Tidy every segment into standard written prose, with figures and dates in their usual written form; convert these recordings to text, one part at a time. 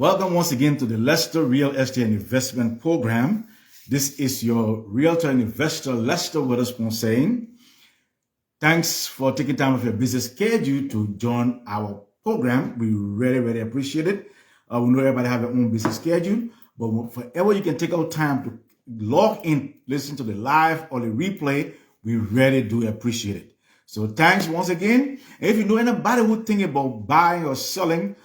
Welcome once again to the Lester Real Estate and Investment Program. This is your realtor and investor, Lester Witherspoon, saying, thanks for taking time off your busy schedule to join our program. We really appreciate it. We know everybody have their own busy schedule, but forever you can take out time to log in, listen to the live or the replay, we really do appreciate it. So thanks once again. And if you know anybody who think about buying or selling,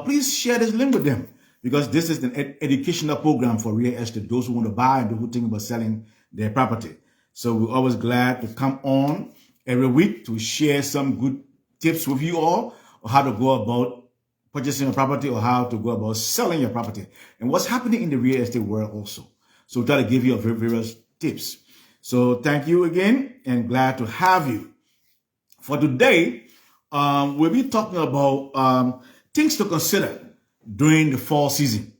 please share this link with them, because this is an educational program for real estate, those who want to buy and those who think about selling their property. So we're always glad to come on every week to share some good tips with you all on how to go about purchasing a property or how to go about selling your property and what's happening in the real estate world also. So we'll try to give you various tips. So thank you again and glad to have you. For today, we'll be talking about things to consider during the fall season.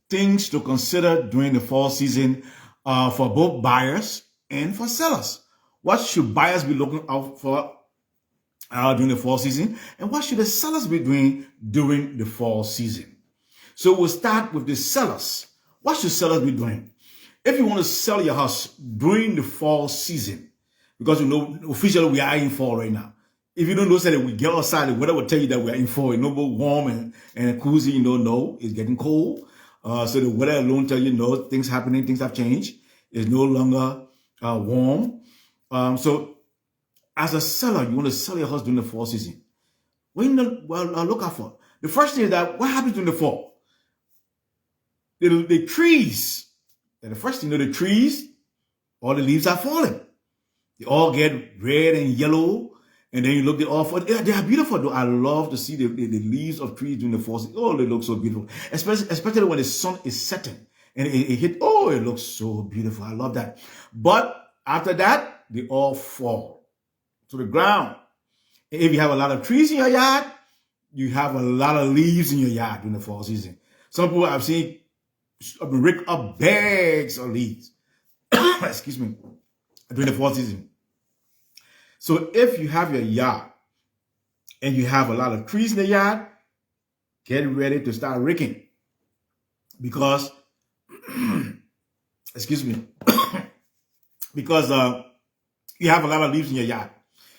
Things to consider during the fall season for both buyers and for sellers. What should buyers be looking out for during the fall season? And what should the sellers be doing during the fall season? So we'll start with the sellers. What should sellers be doing? If you want to sell your house during the fall season, because you know officially we are in fall right now. If you don't know that we get outside, the weather will tell you that we're in fall. It's no more warm and cozy, no, it's getting cold. So the weather alone tell you, no, things happening, things have changed. It's no longer warm. So as a seller, you want to sell your house during the fall season. What you look out for? The first thing is that what happens during the fall? The trees, and the first thing you know, the trees, all the leaves are falling. They all get red and yellow. And then you look at all for they are beautiful though. I love to see the leaves of trees during the fall season. Oh, they look so beautiful. Especially when the sun is setting and it hit. Oh, it looks so beautiful. I love that. But after that, they all fall to the ground. And if you have a lot of trees in your yard, you have a lot of leaves in your yard during the fall season. Some people I've seen rake up bags of leaves. Excuse me. During the fall season. So if you have your yard and you have a lot of trees in the yard, get ready to start raking, because, excuse me, because you have a lot of leaves in your yard.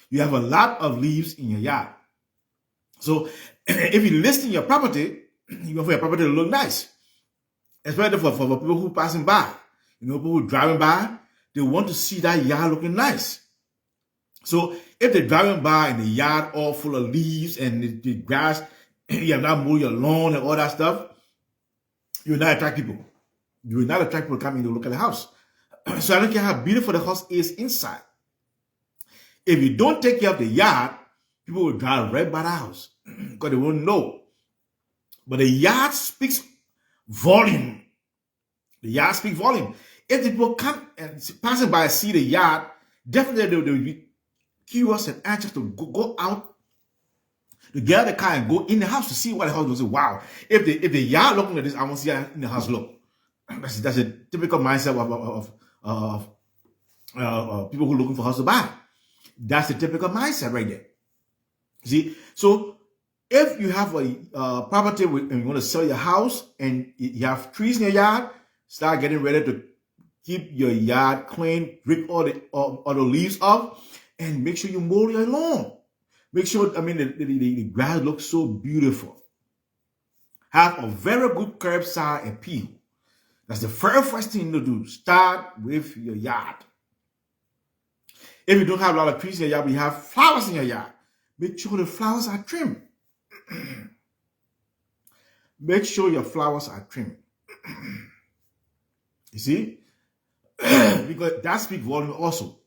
You have a lot of leaves in your yard. So if you listing your property, you want for your property to look nice, especially for people who are passing by. People who are driving by, they want to see that yard looking nice. So if they're driving by and the yard all full of leaves and the grass, you have not mowed your lawn and all that stuff, you will not attract people. You will not attract people coming to look at the house. So I don't care how beautiful the house is inside. If you don't take care of the yard, people will drive right by the house because they won't know. But the yard speaks volume. The yard speaks volume. If the people come and passing by see the yard, definitely they will be curious and anxious to go out, to get out of the car and go in the house to see what the house looks like. Wow. If the yard looking at this, I want to see how in the house look. That's a typical mindset of people who are looking for house to buy. That's the typical mindset right there. See? So if you have a property and you want to sell your house and you have trees in your yard, start getting ready to keep your yard clean, rip all the leaves off, and make sure you mow your lawn. Make sure, the grass looks so beautiful. Have a very good curbside appeal. That's the very first thing to do. Start with your yard. If you don't have a lot of trees in your yard, but you have flowers in your yard, make sure the flowers are trimmed. Make sure your flowers are trimmed. You see? Because that speaks volume also.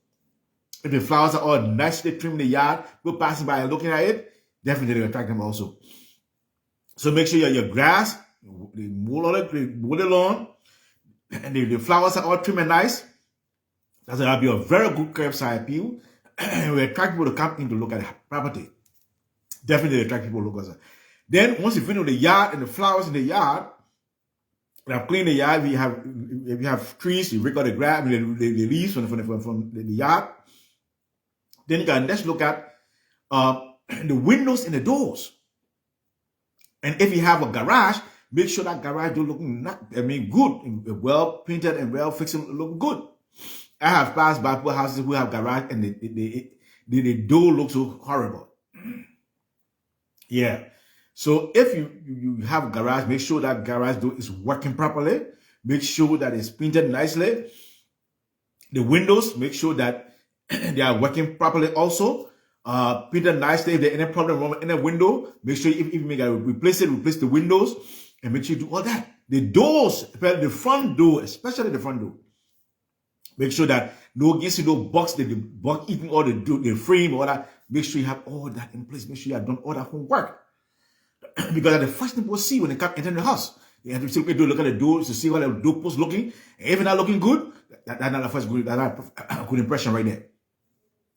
If the flowers are all nicely trimmed in the yard, people passing by and looking at it, definitely attract them also. So make sure your grass, mow the lawn, and the flowers are all trimmed and nice. That's going to be a very good curbside appeal. And will attract people to come in to look at the property. Definitely attract people to look at it. Then once you finish with the yard and the flowers in the yard, you have cleaned the yard. If you have trees, you rake out the grass, the leaves from the yard. Then you can next look at the windows and the doors. And if you have a garage, Make sure that garage door looking good, well painted and well fixed, look good. I have passed by people houses who have garage and the door looks so horrible. Yeah. So if you have a garage, make sure that garage door is working properly. Make sure that it's painted nicely. The windows, make sure that they are working properly also. Painted nicely. If there's any problem wrong in a window, make sure if you make a replace the windows, and make sure you do all that. The doors, the front door, especially the front door. Make sure that no box, the box eating all the frame or that. Make sure you have all that in place. Make sure you have done all that homework. Because the first thing people see when they come enter the house, they have to look at the doors to see how the door post looking. And if it's not looking good, that's not the first good impression right there.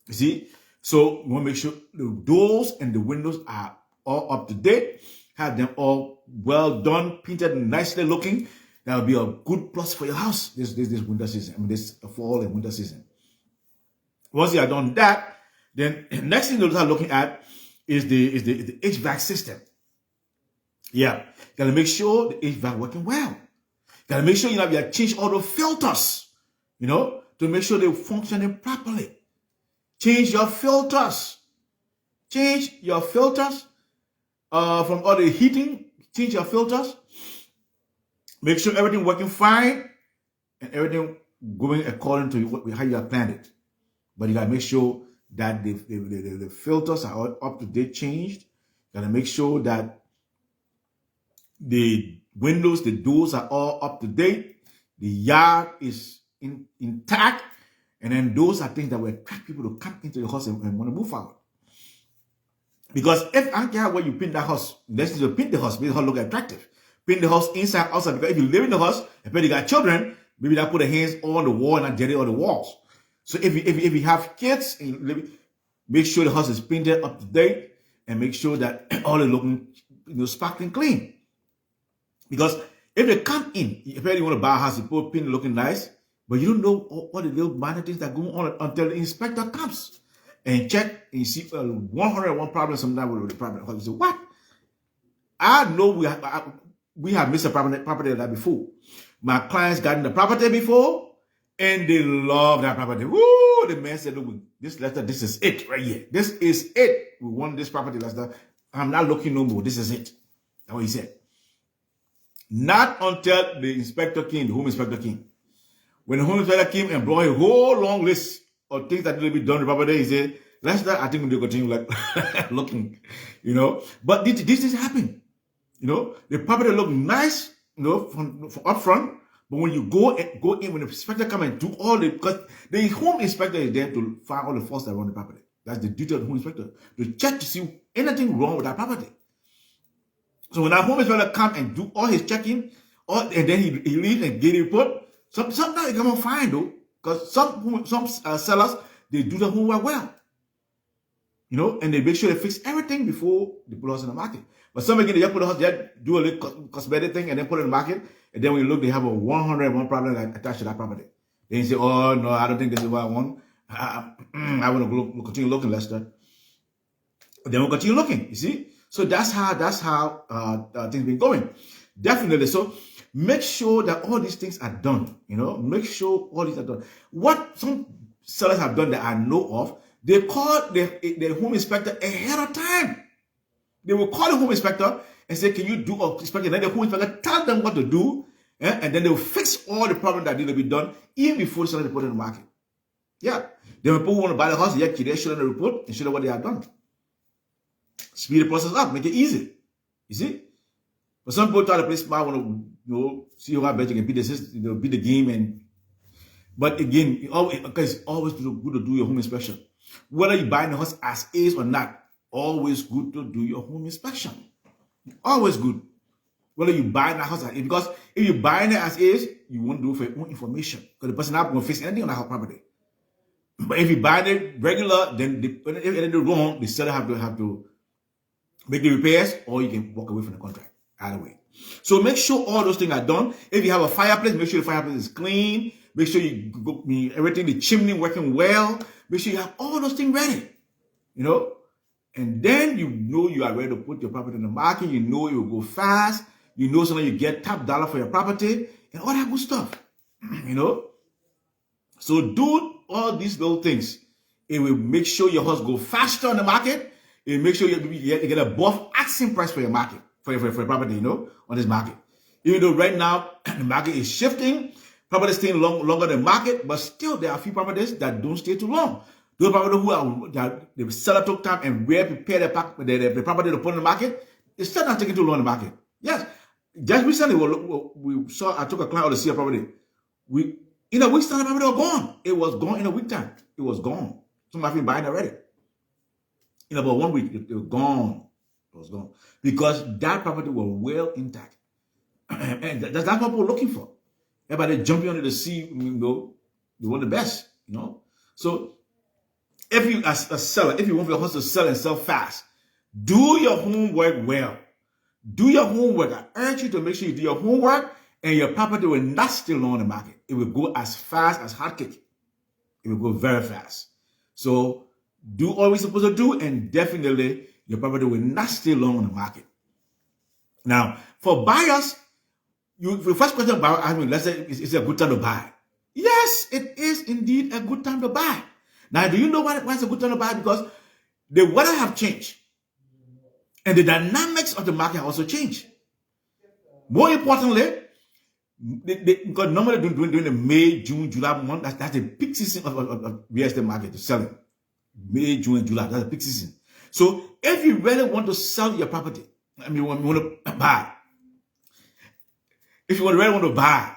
You see? So we want to make sure the doors and the windows are all up to date. Have them all well done, painted, nicely looking. That will be a good plus for your house this winter season. This fall and winter season. Once you have done that, then the next thing you'll start looking at is the HVAC system. Yeah, gotta make sure the HVAC working well. Gotta make sure you have changed all the filters, to make sure they're functioning properly. Change your filters. Change your filters from all the heating. Change your filters. Make sure everything working fine and everything going according to how you have planned it. But you gotta make sure that the filters are all up to date, changed. You gotta make sure that the windows, the doors are all up to date. The yard is intact. And then those are things that will attract people to come into the house and want to move forward. Because if I don't care where you paint that house, let's just paint the house, make the house look attractive. Paint the house inside, outside. Because if you live in the house, if you got children, maybe they put their hands on the wall and not dirty on the walls. So if you have kids, make sure the house is painted up to date and make sure that all is looking sparkling clean. Because if they come in, if you want to buy a house, you put paint looking nice, but you don't know all the little minor things that go on until the inspector comes and check and you see 101 problems sometimes with the problem. You say, what? I know we have missed a property like that before. My clients got in the property before and they love that property. Woo! The man said, look, this Lester, this is it right here. This is it. We want this property, Lester. I'm not looking no more. This is it. That's what he said. Not until the inspector came, the home inspector came. When the home inspector came and brought a whole long list of things that need to be done in the property, he said, Lester, I think we'll continue like looking, But this is happening. The property look nice, from up front. But when you go in, when the inspector come and do because the home inspector is there to find all the faults that are on the property. That's the duty of the home inspector, to check to see anything wrong with that property. So when that home inspector come and do all his checking, and then he leaves and get a report, sometimes they come on fine though, because some sellers, they do the homework well. And they make sure they fix everything before they put the house in the market. But some again, they just put the house, they do a little cosmetic thing and then put it in the market. And then when you look, they have a 101 problem attached to that property. Then you say, oh no, I don't think this is what I want. I want to continue looking, Lester. Then we'll continue looking, you see? So that's how things been going. Definitely. So make sure that all these things are done. Make sure all these are done. What some sellers have done that I know of, they call the home inspector ahead of time. They will call the home inspector and say, can you do a inspection? Then the home inspector tell them what to do, and then they will fix all the problems that need to be done even before the seller put it in the market. Yeah. Then when people want to buy the house, they show them the report and show them what they have done. Speed the process up, make it easy. You see? But some people try to play smart, want to see how better you can beat the system, beat the game, but again, it's always good to do your home inspection. Whether you buy the house as is or not, always good to do your home inspection. Always good. Whether you buy the house as is, because if you buy it as is, you won't do it for your own information, because the person not going to fix anything on that property. But if you buy it regular, then if anything wrong, the seller have to make the repairs, or you can walk away from the contract. Either way. So make sure all those things are done. If you have a fireplace, make sure the fireplace is clean. Make sure everything, the chimney working well. Make sure you have all those things ready. And then you are ready to put your property in the market. You know it will go fast. You know, so you get top dollar for your property and all that good stuff. You know, so do all these little things. It will make sure your house go faster on the market. It will make sure you get above asking price for your market, for your property, you know, on this market. Even though right now the market is shifting, properties staying longer than market, but still there are a few properties that don't stay too long. Those properties who are that the seller took time and prepare the property to put on the market, it's still not taking too long in the market. Yes, just recently we saw, I took a client out to see a property. In a week's time, the property was gone. It was gone in a week time. It was gone. Somebody been buying already. In about 1 week, it was gone. It was gone because that property was well intact. And that's what people are looking for. Everybody jumping on the sea, you know, they want the best, you know. So if you, as a seller, if you want your house to sell and sell fast, do your homework well. Do your homework. I urge you to make sure you do your homework, and your property will not stay long on the market. It will go as fast as hotcake. It will go very fast. So do all we're supposed to do, and definitely your property will not stay long on the market. Now, for buyers, the first question about, I mean, let's say, is it a good time to buy? Yes, it is indeed a good time to buy. Now, do you know why it's a good time to buy? Because the weather have changed, and the dynamics of the market have also changed. More importantly, because normally during the May, June, July month, that's the peak season of real estate market to selling. May, June, and July, that's the peak season. So if you really want to sell your property, I mean, you want to buy. If you really want to buy,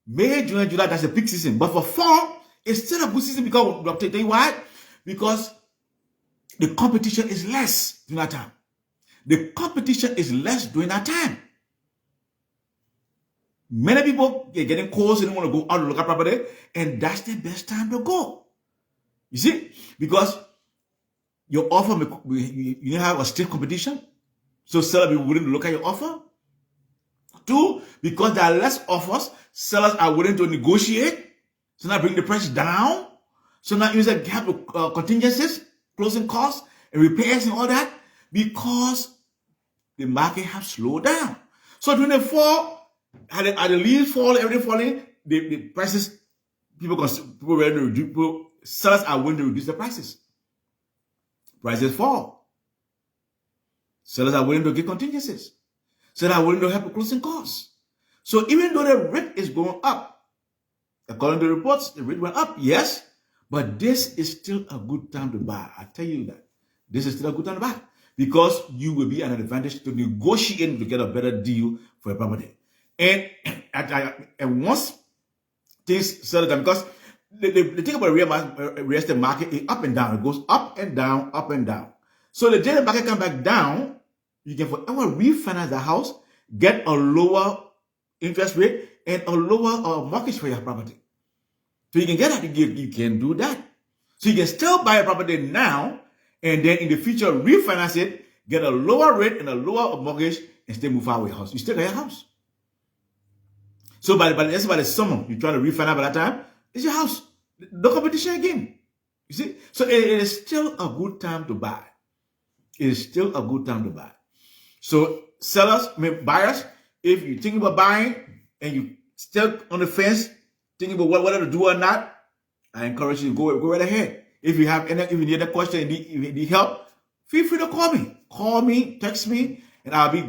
May, June, and July, that's the peak season. But for fall, it's still a good season because, I'll tell you why? Because the competition is less during that time. The competition is less during that time. Many people are getting calls and they want to go out and look at property, and that's the best time to go. You see? Because your offer, you have a stiff competition, so sellers will be willing to look at your offer. 2, because there are less offers, sellers are willing to negotiate, so now bring the price down. So now use a gap of contingencies, closing costs, and repairs and all that, because the market has slowed down. So during the fall, at the leaves fall, everything falling, the prices, sellers are willing to reduce the prices. Prices fall. Sellers are willing to give contingencies. Sellers are willing to help with closing costs. So even though the rate is going up, according to the reports, the rate went up, yes, but this is still a good time to buy. I tell you that. This is still a good time to buy because you will be at an advantage to negotiate to get a better deal for your property. And once things settle down, because the thing about real estate market is up and down. It goes up and down, up and down. So the day the market comes back down, you can forever refinance the house, get a lower interest rate, and a lower mortgage for your property. So you can get that. You can do that. So you can still buy a property now, and then in the future refinance it, get a lower rate and a lower mortgage, and still move out of your house. You still got your house. So by the summer, you try to refinance by that time, it's your house. No competition again. You see? So it is still a good time to buy. It is still a good time to buy. So sellers, buyers, if you're thinking about buying and you still on the fence, thinking about whether to do or not, I encourage you to go right ahead. If you need a question, if you need help, feel free to call me. Call me, text me, and I'll be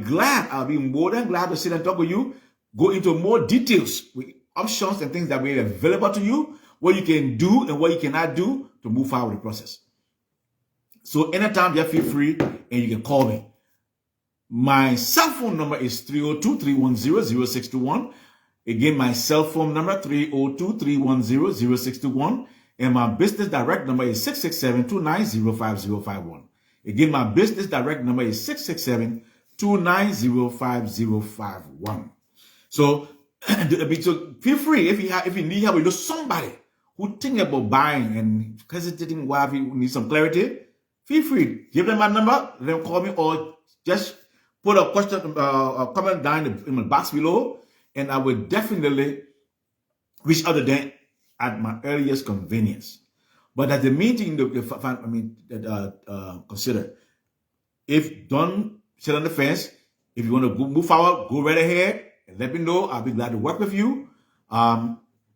more than glad to sit and talk with you. Go into more details with options and things that will be available to you, what you can do and what you cannot do to move forward with the process. So anytime, just feel free and you can call me. My cell phone number is 302-310-0621. Again, my cell phone number 302-310-0621. And my business direct number is 667-290-5051. Again, my business direct number is 667-290-5051. So feel free if you need help, you know somebody who think about buying and hesitating why you need some clarity, feel free. Give them my number, let them call me, or just put a question, a comment down in the box below, and I will definitely reach out to them at my earliest convenience. But at the meeting, consider if don't sit on the fence, If you want to move forward, go right ahead and let me know. I'll be glad to work with you.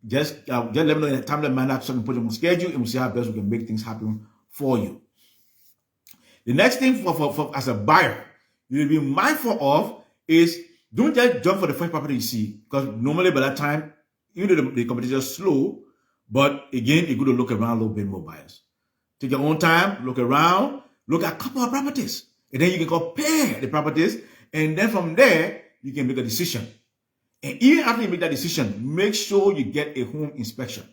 Just let me know in a timely manner so I can put them on schedule and we'll see how best we can make things happen for you. The next thing for as a buyer, you will be mindful of is don't just jump for the first property you see, because normally by that time, even though the competition is slow, but again, you're going to look around a little bit more, buyers. Take your own time, look around, look at a couple of properties, and then you can compare the properties, and then from there, you can make a decision. And even after you make that decision, make sure you get a home inspection.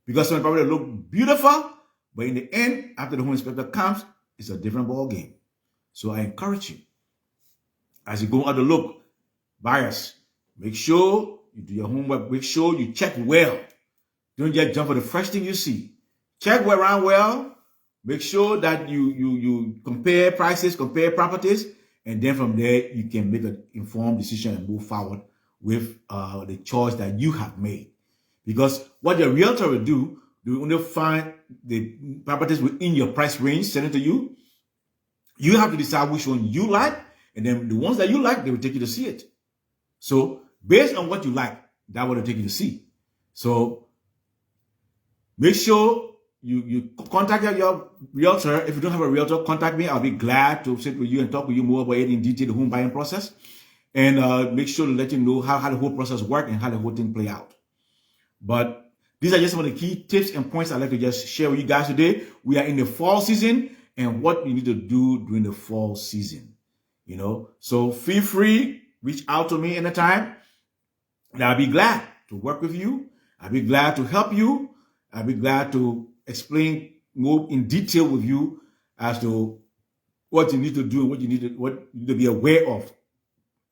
Because some properties look beautiful, but in the end, after the home inspector comes, it's a different ball game. So I encourage you, as you go out to look, buyers, make sure you do your homework. Make sure you check well. Don't just jump for the first thing you see. Check around well. Make sure that you compare prices, compare properties, and then from there you can make an informed decision and move forward with the choice that you have made. Because what your realtor will do, they will only find the properties within your price range, send it to you. You have to decide which one you like, and then the ones that you like, they will take you to see it. So based on what you like, that will take you to see. So make sure you contact your realtor. If you don't have a realtor, contact me. I'll be glad to sit with you and talk with you more about it in detail, the home buying process, and make sure to let you know how the whole process works and how the whole thing play out. But these are just some of the key tips and points I'd like to just share with you guys today. We are in the fall season and what you need to do during the fall season. So feel free, reach out to me anytime. And I'll be glad to work with you. I'll be glad to help you. I'll be glad to explain more in detail with you as to what you need to do and what you need to be aware of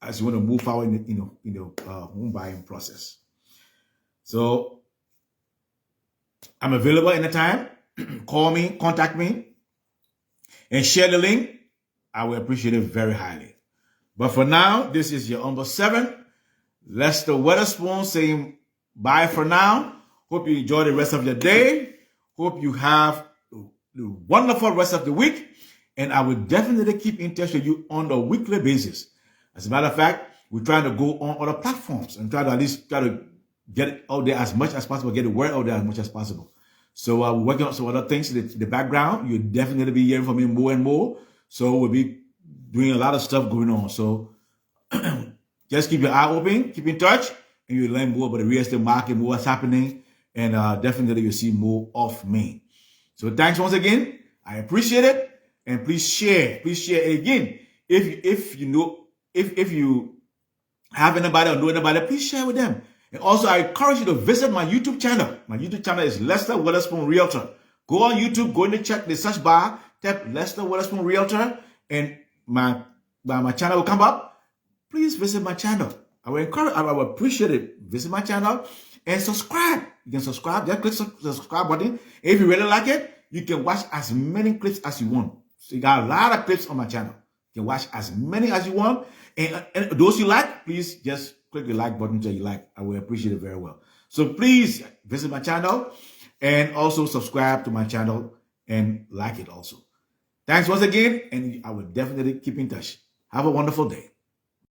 as you want to move forward in the home buying process. So I'm available anytime. Call me, contact me, and share the link. I will appreciate it very highly. But for now, this is your number 7, Lester Weatherspoon, saying bye for now. Hope you enjoy the rest of your day. Hope you have a wonderful rest of the week. And I will definitely keep in touch with you on a weekly basis. As a matter of fact, we're trying to go on other platforms and try to get it out there as much as possible, get the word out there as much as possible. So we're working on some other things in the background. You'll definitely be hearing from me more and more. So we'll be doing a lot of stuff going on. So just keep your eye open, keep in touch, and you'll learn more about the real estate market, more what's happening, and definitely you'll see more of me. So thanks once again. I appreciate it. And please share. Please share again. If you have anybody or know anybody, please share with them. And also, I encourage you to visit my YouTube channel. My YouTube channel is Lester Weatherspoon Realtor. Go on YouTube, go in the search bar, type Lester Weatherspoon Realtor, and my channel will come up. Please visit my channel. I will appreciate it. Visit my channel and subscribe. You can subscribe. Just click the subscribe button. If you really like it, you can watch as many clips as you want. So you got a lot of clips on my channel. You can watch as many as you want. And those you like, please just click the like button that you like. I will appreciate it very well. So please visit my channel and also subscribe to my channel and like it also. Thanks once again, and I will definitely keep in touch. Have a wonderful day.